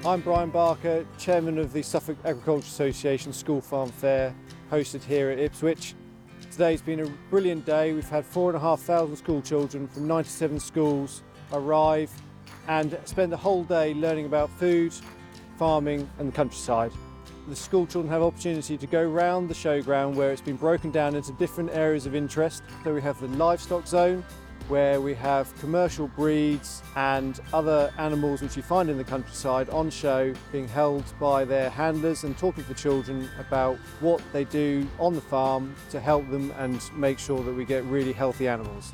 I'm Brian Barker, Chairman of the Suffolk Agriculture Association School Farm Fair, hosted here at Ipswich. Today's been a brilliant day. We've had 4,500 school children from 97 schools arrive and spend the whole day learning about food, farming and the countryside. The school children have opportunity to go round the showground where it's been broken down into different areas of interest. So we have the livestock zone, where we have commercial breeds and other animals which you find in the countryside on show, being held by their handlers and talking to the children about what they do on the farm to help them and make sure that we get really healthy animals.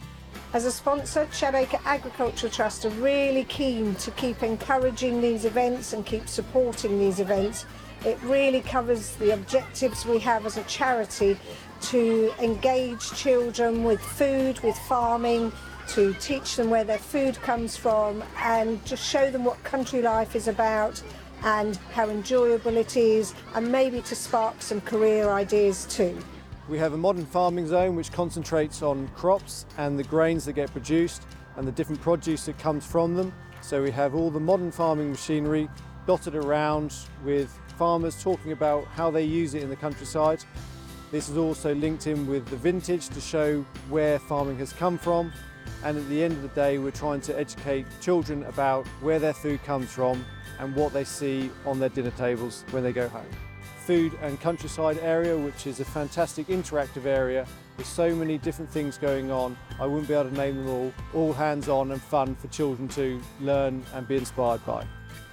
As a sponsor, Suffolk Agriculture Trust are really keen to keep encouraging these events and keep supporting these events. It really covers the objectives we have as a charity to engage children with food, with farming, to teach them where their food comes from and just show them what country life is about and how enjoyable it is, and maybe to spark some career ideas too. We have a modern farming zone which concentrates on crops and the grains that get produced and the different produce that comes from them. So we have all the modern farming machinery dotted around with farmers talking about how they use it in the countryside. This is also linked in with the vintage to show where farming has come from, and at the end of the day we're trying to educate children about where their food comes from and what they see on their dinner tables when they go home. Food and countryside area, which is a fantastic interactive area with so many different things going on. I wouldn't be able to name them all hands-on and fun for children to learn and be inspired by.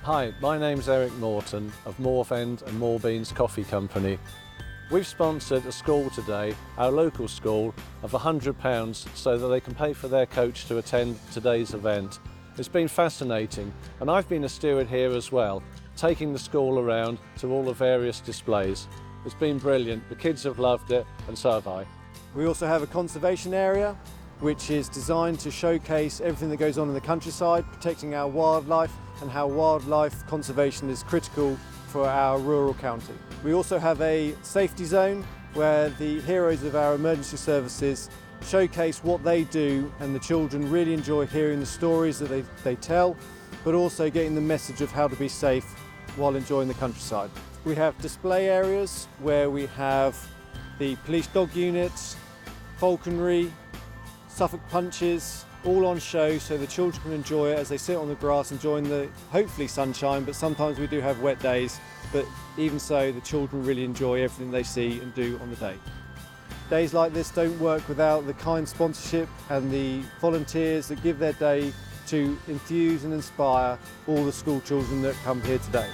Hi, my name's Eric Morton of Morvend and Moorbeans Coffee Company. We've sponsored a school today, our local school, of £100 so that they can pay for their coach to attend today's event. It's been fascinating, and I've been a steward here as well, taking the school around to all the various displays. It's been brilliant, the kids have loved it, and so have I. We also have a conservation area which is designed to showcase everything that goes on in the countryside, protecting our wildlife and how wildlife conservation is critical for our rural county. We also have a safety zone where the heroes of our emergency services showcase what they do, and the children really enjoy hearing the stories that they tell, but also getting the message of how to be safe while enjoying the countryside. We have display areas where we have the police dog units, falconry, Suffolk punches, all on show so the children can enjoy it as they sit on the grass enjoying the hopefully sunshine, but sometimes we do have wet days, but even so the children really enjoy everything they see and do on the day. Days like this don't work without the kind sponsorship and the volunteers that give their day to enthuse and inspire all the school children that come here today.